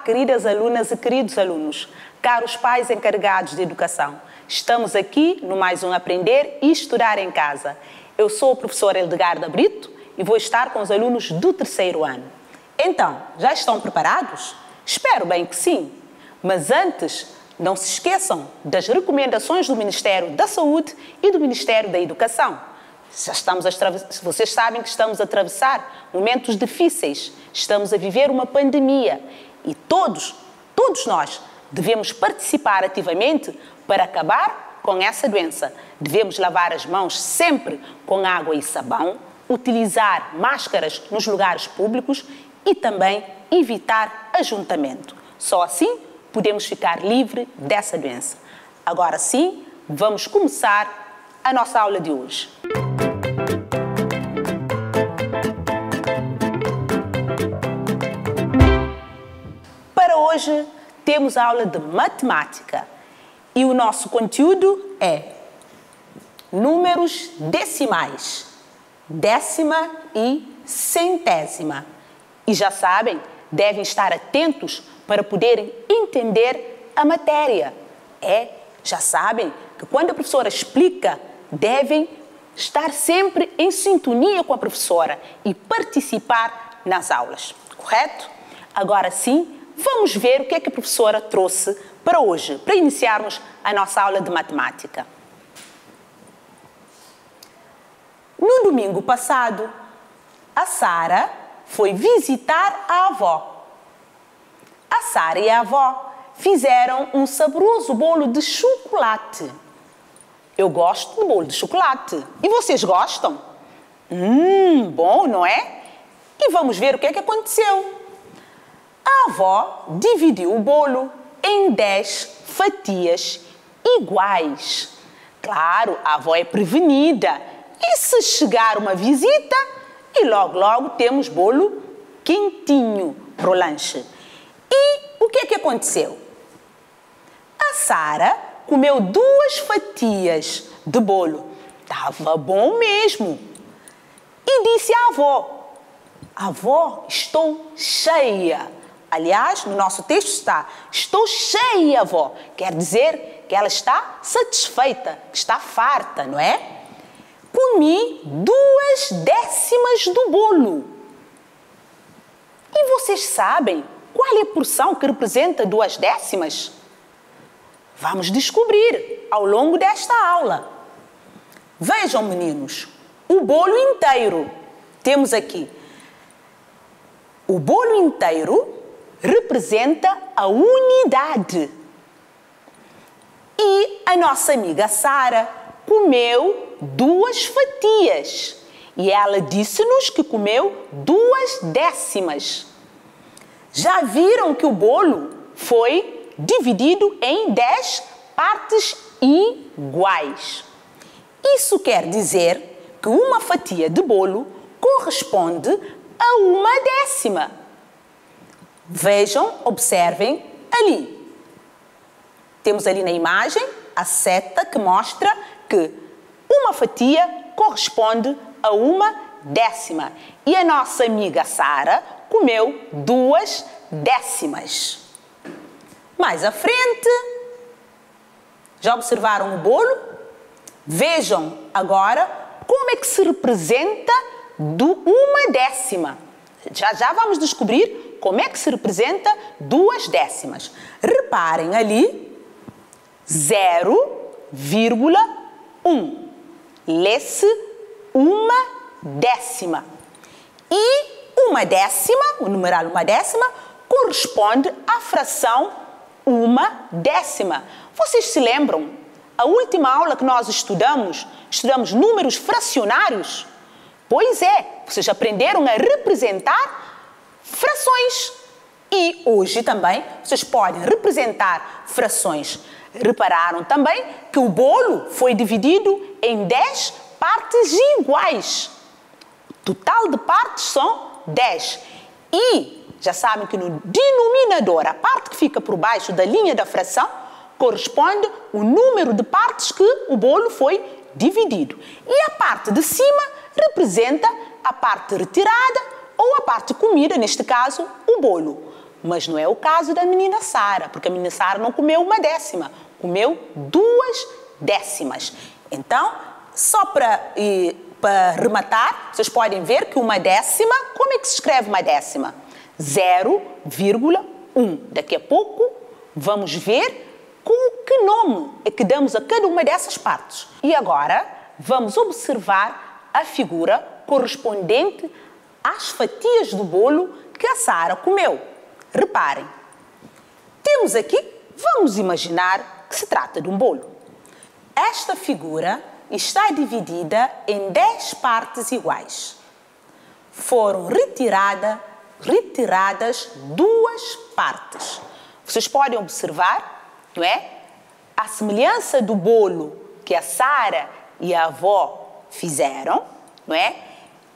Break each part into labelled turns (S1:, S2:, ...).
S1: queridas alunas e queridos alunos, caros pais encarregados de educação. Estamos aqui no mais um Aprender e Estudar em Casa. Eu sou a professora Eldegarda Brito e vou estar com os alunos do terceiro ano. Então, já estão preparados? Espero bem que sim. Mas antes, não se esqueçam das recomendações do Ministério da Saúde e do Ministério da Educação. Vocês sabem que estamos a atravessar momentos difíceis. Estamos a viver uma pandemia e todos nós devemos participar ativamente para acabar com essa doença. Devemos lavar as mãos sempre com água e sabão, utilizar máscaras nos lugares públicos e também evitar ajuntamento. Só assim podemos ficar livres dessa doença. Agora sim, vamos começar a nossa aula de hoje. Para hoje, temos a aula de matemática e o nosso conteúdo é números decimais, décima e centésima. E já sabem, devem estar atentos para poderem entender a matéria. Já sabem que quando a professora explica, devem estar sempre em sintonia com a professora e participar nas aulas, correto? Agora sim, vamos ver o que é que a professora trouxe para hoje, para iniciarmos a nossa aula de matemática. No domingo passado, a Sara foi visitar a avó. A Sara e a avó fizeram um saboroso bolo de chocolate. Eu gosto do bolo de chocolate. E vocês gostam? Bom, não é? E vamos ver o que é que aconteceu. A avó dividiu o bolo em 10 fatias iguais. Claro, a avó é prevenida. E se chegar uma visita, e logo temos bolo quentinho para o lanche. E o que é que aconteceu? A Sara comeu 2 fatias de bolo. Estava bom mesmo. E disse à avó: avó, estou cheia. Aliás, no nosso texto está: estou cheia, avó. Quer dizer que ela está satisfeita, que está farta, não é? Comi 2 décimas do bolo. E vocês sabem qual é a porção que representa 2 décimas? Vamos descobrir ao longo desta aula. Vejam, meninos, o bolo inteiro. Temos aqui. O bolo inteiro representa a unidade. E a nossa amiga Sara comeu 2 fatias. E ela disse-nos que comeu 2 décimas. Já viram que o bolo foi dividido em 10 partes iguais. Isso quer dizer que uma fatia de bolo corresponde a 1 décima. Vejam, observem ali. Temos ali na imagem a seta que mostra que uma fatia corresponde a 1 décima. E a nossa amiga Sara comeu 2 décimas. Mais à frente, já observaram o bolo? Vejam agora como é que se representa 1 décima. Já vamos descobrir como é que se representa 2 décimas. Reparem ali, 0,1. Lê-se 1 décima. E 1 décima, o numeral 1 décima, corresponde à fração 1 décima. Vocês se lembram? A última aula que nós estudamos números fracionários? Pois é, vocês aprenderam a representar frações. E hoje também vocês podem representar frações. Repararam também que o bolo foi dividido em 10 partes iguais. O total de partes são 10. E já sabem que no denominador, a parte que fica por baixo da linha da fração, corresponde o número de partes que o bolo foi dividido. E a parte de cima representa a parte retirada ou a parte comida, neste caso, o bolo. Mas não é o caso da menina Sara, porque a menina Sara não comeu uma décima, comeu 2 décimas. Então, só para rematar, vocês podem ver que uma décima, como é que se escreve uma décima? 0,1. Daqui a pouco vamos ver com que nome é que damos a cada uma dessas partes. E agora vamos observar a figura correspondente às fatias do bolo que a Sara comeu. Reparem, temos aqui, vamos imaginar que se trata de um bolo. Esta figura está dividida em 10 partes iguais. Foram retiradas 2 partes. Vocês podem observar, não é? A semelhança do bolo que a Sara e a avó fizeram, não é?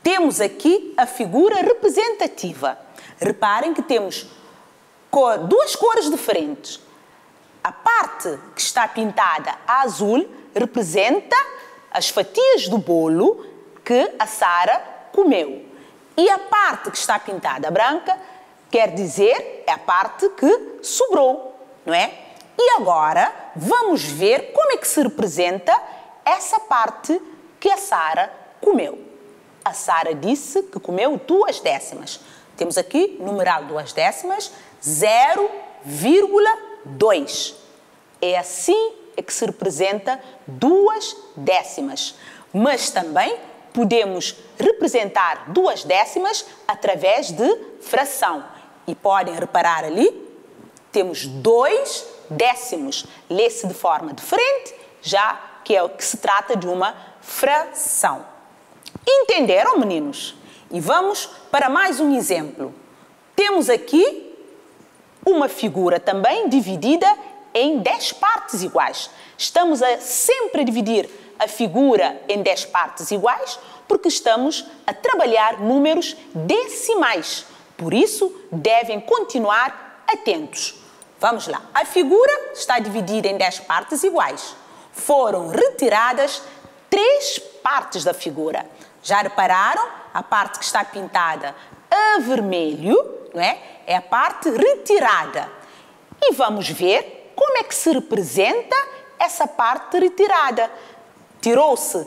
S1: Temos aqui a figura representativa. Reparem que temos 2 cores diferentes. A parte que está pintada a azul representa as fatias do bolo que a Sara comeu. E a parte que está pintada a branca quer dizer é a parte que sobrou, não é? E agora vamos ver como é que se representa essa parte que a Sara comeu. A Sara disse que comeu 2 décimas. Temos aqui, numeral 2 décimas, 0,2. É assim que se representa 2 décimas. Mas também podemos representar 2 décimas através de fração. E podem reparar ali, temos 2 décimos. Lê-se de forma diferente, já que é o que se trata de uma fração. Entenderam, meninos? E vamos para mais um exemplo. Temos aqui uma figura também dividida em 10 partes iguais. Estamos a sempre dividir a figura em 10 partes iguais porque estamos a trabalhar números decimais. Por isso, devem continuar atentos. Vamos lá. A figura está dividida em 10 partes iguais. Foram retiradas 3 partes da figura. Já repararam? A parte que está pintada a vermelho, não é? É a parte retirada. E vamos ver como é que se representa essa parte retirada. Tirou-se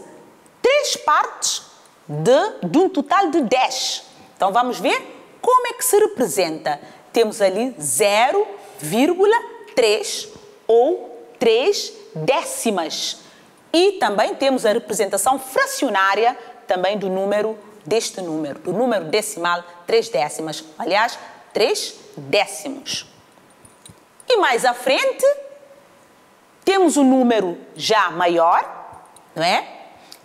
S1: 3 partes de um total de 10. Então vamos ver como é que se representa. Temos ali 0,3 ou 3 décimas. E também temos a representação fracionária também do número decimal, 3 décimas. Aliás, 3 décimos. E mais à frente, temos um número já maior, não é?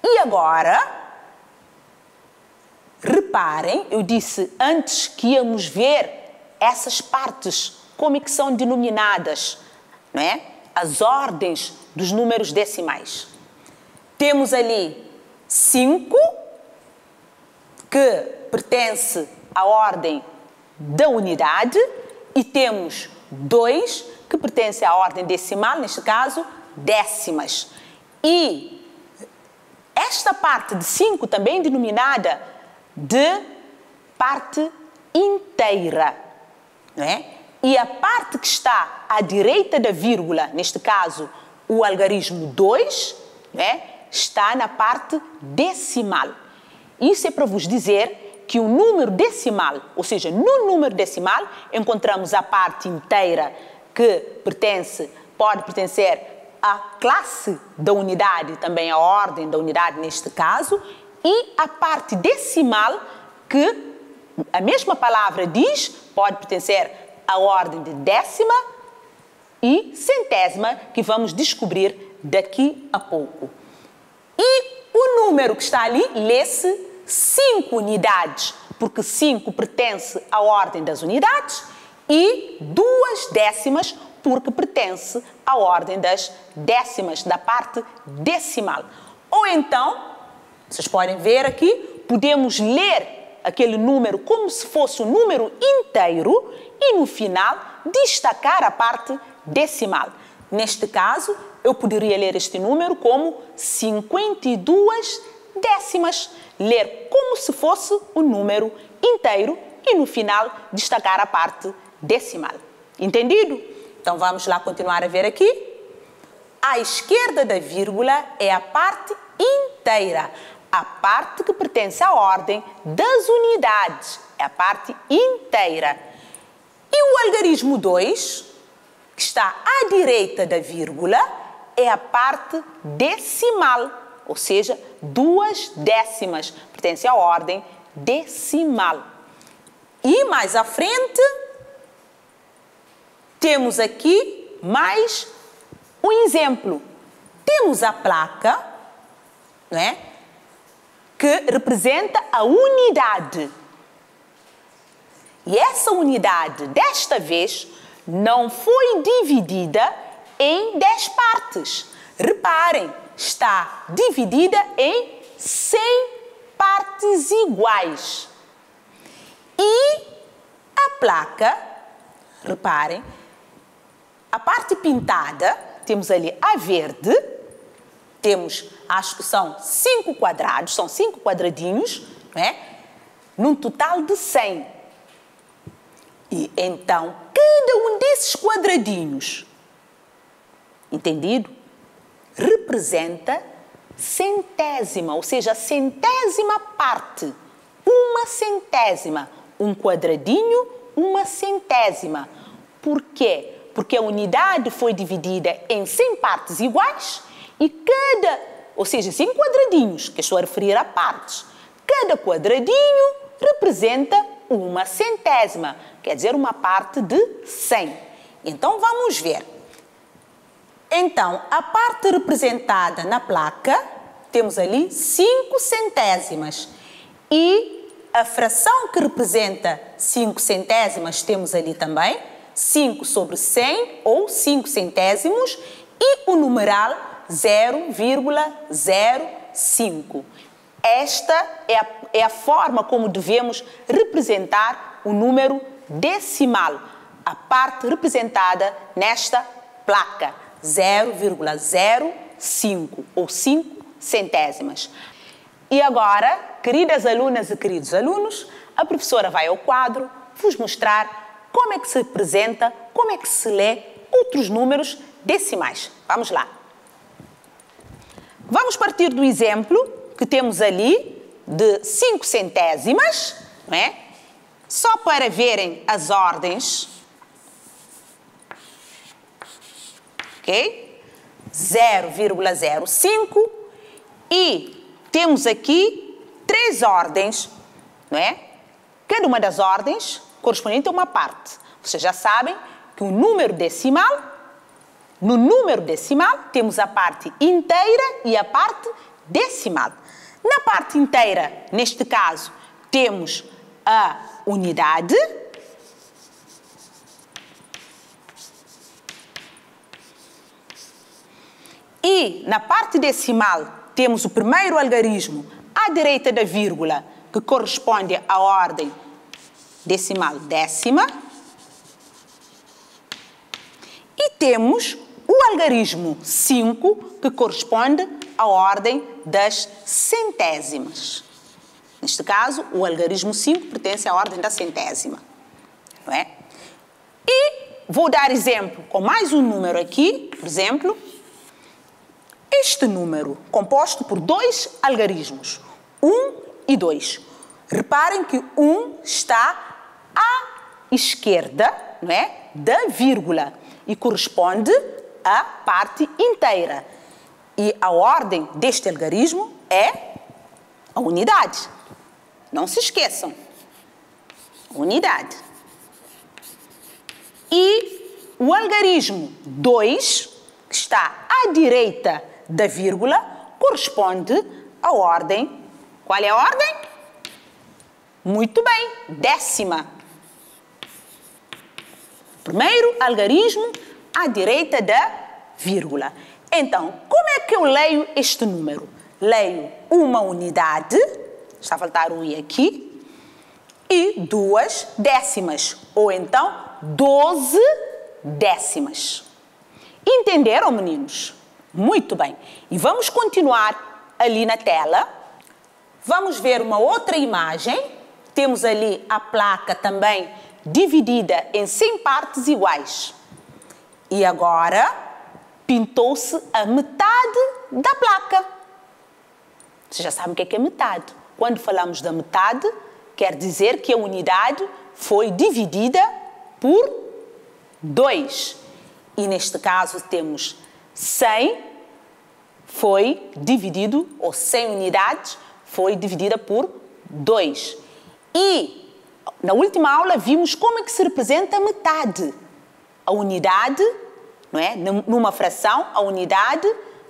S1: E agora, reparem, eu disse antes que íamos ver essas partes, como é que são denominadas, não é? As ordens dos números decimais. Temos ali 5, que pertence à ordem da unidade, e temos 2, que pertence à ordem decimal, neste caso, décimas. E esta parte de 5 também denominada de parte inteira, não é? E a parte que está à direita da vírgula, neste caso, o algarismo 2, não é? Está na parte decimal. Isso é para vos dizer que o número decimal, ou seja, no número decimal, encontramos a parte inteira que pode pertencer à classe da unidade, também à ordem da unidade neste caso, e a parte decimal que a mesma palavra diz, pode pertencer à ordem de décima e centésima, que vamos descobrir daqui a pouco. E o número que está ali lê-se 5 unidades, porque 5 pertence à ordem das unidades, e 2 décimas, porque pertence à ordem das décimas, da parte decimal. Ou então, vocês podem ver aqui, podemos ler aquele número como se fosse um número inteiro e no final destacar a parte decimal. Neste caso, eu poderia ler este número como 52 décimas. Ler como se fosse um número inteiro e no final destacar a parte decimal. Entendido? Então vamos lá continuar a ver aqui. À esquerda da vírgula é a parte inteira, a parte que pertence à ordem das unidades, é a parte inteira. E o algarismo 2, que está à direita da vírgula, é a parte decimal, ou seja, 2 décimas, pertence à ordem decimal. E mais à frente, temos aqui mais um exemplo. Temos a placa, não é? Que representa a unidade. E essa unidade, desta vez, não foi dividida em 10 partes. Reparem, está dividida em 100 partes iguais. E a placa, reparem, a parte pintada, temos ali a verde, temos, acho que são 5 quadrados, são 5 quadradinhos, não é? Num total de 100. E então, cada um desses quadradinhos, entendido? Representa centésima, ou seja, centésima parte. Uma centésima. Um quadradinho, uma centésima. Por quê? Porque a unidade foi dividida em 100 partes iguais e ou seja, 100 quadradinhos, que estou a referir a partes. Cada quadradinho representa uma centésima, quer dizer, uma parte de 100. Então, vamos ver. Então, a parte representada na placa, temos ali 5 centésimas. E a fração que representa 5 centésimas, temos ali também 5 sobre 100, ou 5 centésimos, e o numeral 0,05. Esta é a forma como devemos representar o número decimal, a parte representada nesta placa, 0,05 ou 5 centésimas. E agora, queridas alunas e queridos alunos, a professora vai ao quadro vos mostrar como é que se representa, como é que se lê outros números decimais. Vamos lá. Vamos partir do exemplo que temos ali de 5 centésimas, não é? Só para verem as ordens, ok? 0,05 e temos aqui 3 ordens, não é? Cada uma das ordens correspondente a uma parte. Vocês já sabem que o número decimal, no número decimal temos a parte inteira e a parte decimal. Na parte inteira, neste caso, temos a unidade, e na parte decimal temos o primeiro algarismo à direita da vírgula, que corresponde à ordem decimal décima, e temos o algarismo 5, que corresponde à ordem das centésimas. Neste caso, o algarismo 5 pertence à ordem da centésima. Não é? E vou dar exemplo com mais um número aqui, por exemplo, este número composto por 2 algarismos, 1 e 2. Reparem que 1 está à esquerda, não é, da vírgula e corresponde à parte inteira. E a ordem deste algarismo é a unidade. Não se esqueçam. Unidade. E o algarismo 2, que está à direita da vírgula, corresponde à ordem. Qual é a ordem? Muito bem, décima. Primeiro algarismo à direita da vírgula. Então, como é que eu leio este número? Leio uma unidade, está a faltar o i aqui, e 2 décimas, ou então 12 décimas. Entenderam, meninos? Muito bem. E vamos continuar ali na tela. Vamos ver uma outra imagem. Temos ali a placa também dividida em 100 partes iguais. E agora pintou-se a metade da placa. Vocês já sabem o que é metade. Quando falamos da metade, quer dizer que a unidade foi dividida por 2. E neste caso temos 100 foi dividido, ou 100 unidades, foi dividida por 2. E na última aula vimos como é que se representa a metade. A unidade, não é? Numa fração, a unidade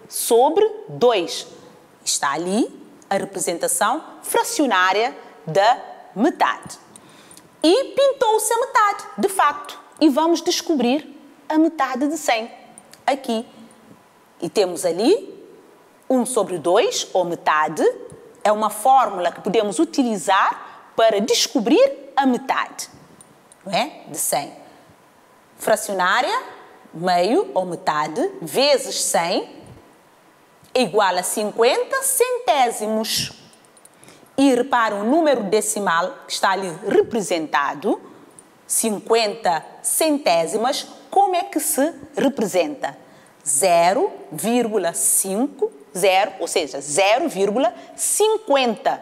S1: sobre 2. Está ali a representação fracionária da metade. E pintou-se a metade, de facto. E vamos descobrir a metade de 100. Aqui. E temos ali 1 sobre 2, ou metade. É uma fórmula que podemos utilizar para descobrir a metade, não é? De 100. Fracionária, meio ou metade, vezes 100, é igual a 50 centésimos. E repara o número decimal que está ali representado, 50 centésimas, como é que se representa? 0,50, ou seja, 0,50.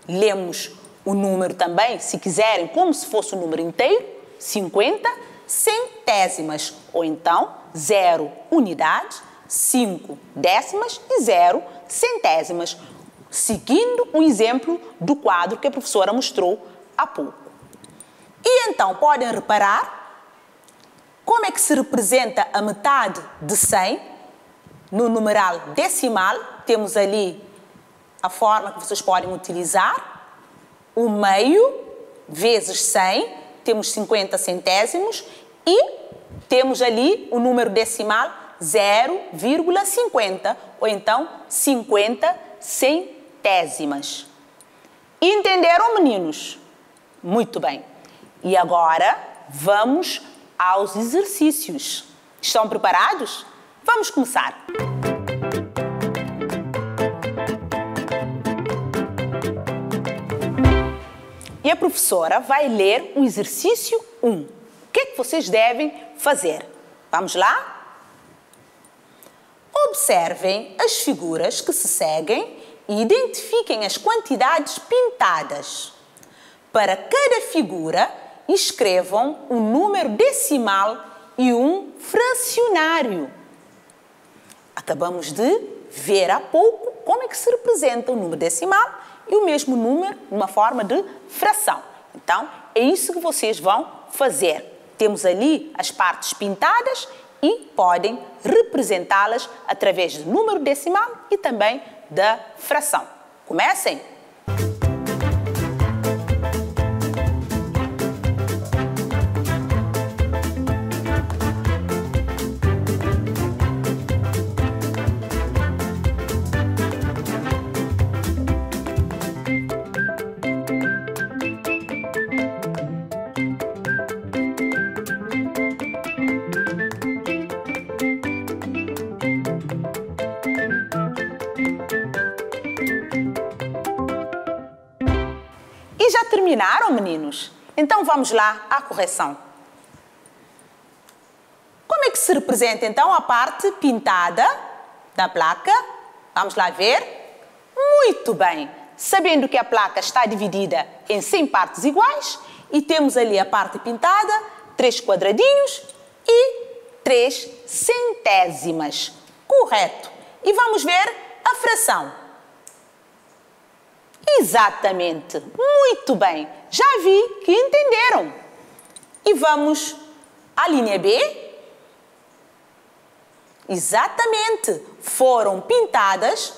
S1: Lemos o número também, se quiserem, como se fosse um número inteiro, 50 centésimas, ou então 0 unidades, 5 décimas e 0 centésimas, seguindo o exemplo do quadro que a professora mostrou há pouco. E então, podem reparar como é que se representa a metade de 100 no numeral decimal. Temos ali a forma que vocês podem utilizar. O meio vezes 100, temos 50 centésimos e temos ali o número decimal 0,50, ou então 50 centésimas. Entenderam, meninos? Muito bem. E agora vamos aos exercícios. Estão preparados? Vamos começar. E a professora vai ler o exercício 1. O que é que vocês devem fazer? Vamos lá? Observem as figuras que se seguem e identifiquem as quantidades pintadas. Para cada figura, escrevam um número decimal e um fracionário. Acabamos de ver há pouco como é que se representa o número decimal e o mesmo número numa forma de fração. Então, é isso que vocês vão fazer. Temos ali as partes pintadas e podem representá-las através do número decimal e também da fração. Comecem! E já terminaram, meninos? Então vamos lá à correção. Como é que se representa então a parte pintada da placa? Vamos lá ver? Muito bem! Sabendo que a placa está dividida em 100 partes iguais e temos ali a parte pintada, 3 quadradinhos e 3 centésimas. Correto! E vamos ver a fração. Exatamente, muito bem, já vi que entenderam. E vamos à linha B. Exatamente, foram pintados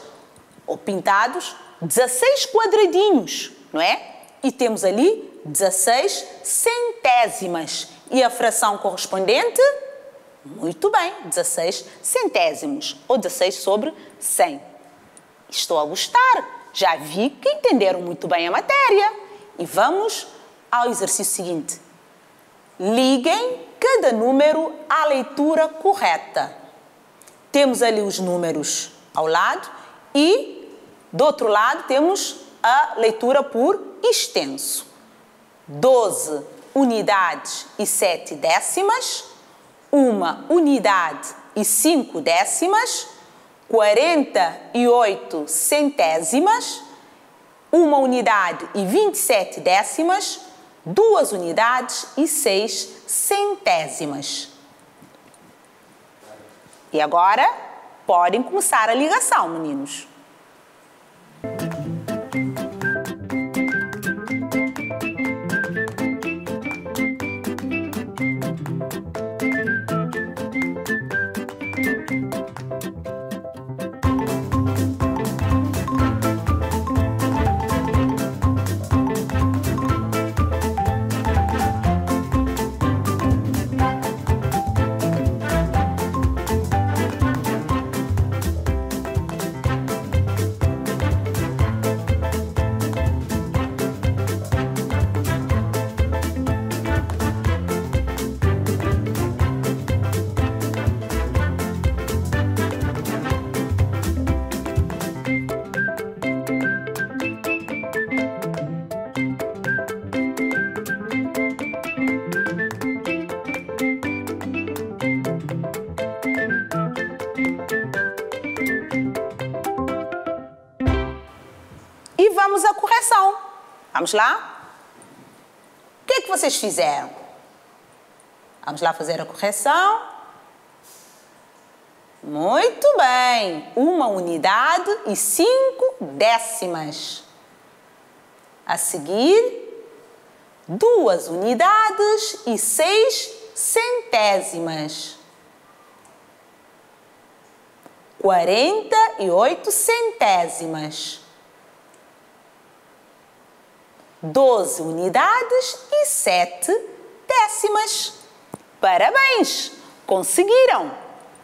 S1: 16 quadradinhos, não é? E temos ali 16 centésimas. E a fração correspondente? Muito bem, 16 centésimos, ou 16 sobre 100. Estou a gostar. Já vi que entenderam muito bem a matéria. E vamos ao exercício seguinte. Liguem cada número à leitura correta. Temos ali os números ao lado e, do outro lado, temos a leitura por extenso. 12 unidades e 7 décimas, 1 unidade e 5 décimas, 48 centésimas, 1 unidade e 27 décimas, 2 unidades e 6 centésimas. E agora, podem começar a ligação, meninos. E vamos à correção. Vamos lá? O que é que vocês fizeram? Vamos lá fazer a correção. Muito bem. 1 unidade e 5 décimas. A seguir, 2 unidades e 6 centésimas. 48 centésimas. 12 unidades e 7 décimas. Parabéns! Conseguiram!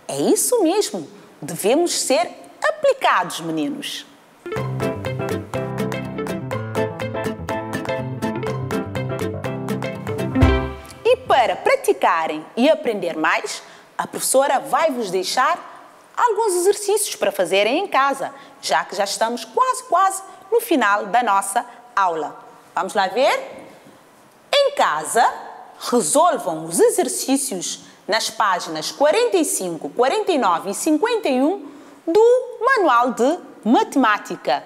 S1: É isso mesmo! Devemos ser aplicados, meninos. E para praticarem e aprender mais, a professora vai vos deixar alguns exercícios para fazerem em casa, já que já estamos quase no final da nossa aula. Vamos lá ver? Em casa, resolvam os exercícios nas páginas 45, 49 e 51 do Manual de Matemática.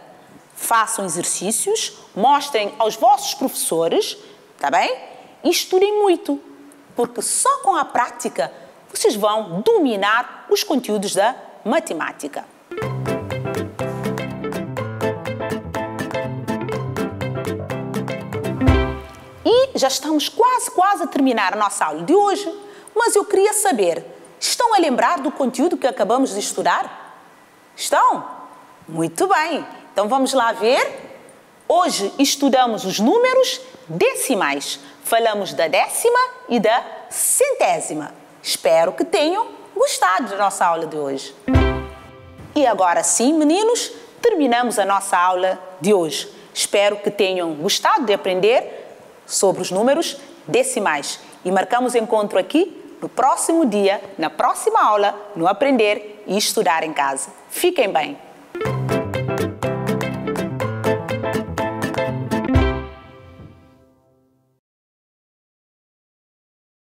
S1: Façam exercícios, mostrem aos vossos professores, tá bem? E estudem muito, porque só com a prática vocês vão dominar os conteúdos da matemática. E já estamos quase a terminar a nossa aula de hoje, mas eu queria saber, estão a lembrar do conteúdo que acabamos de estudar? Estão? Muito bem! Então vamos lá ver. Hoje estudamos os números decimais. Falamos da décima e da centésima. Espero que tenham gostado da nossa aula de hoje. E agora sim, meninos, terminamos a nossa aula de hoje. Espero que tenham gostado de aprender sobre os números decimais. E marcamos encontro aqui no próximo dia, na próxima aula, no Aprender e Estudar em Casa. Fiquem bem!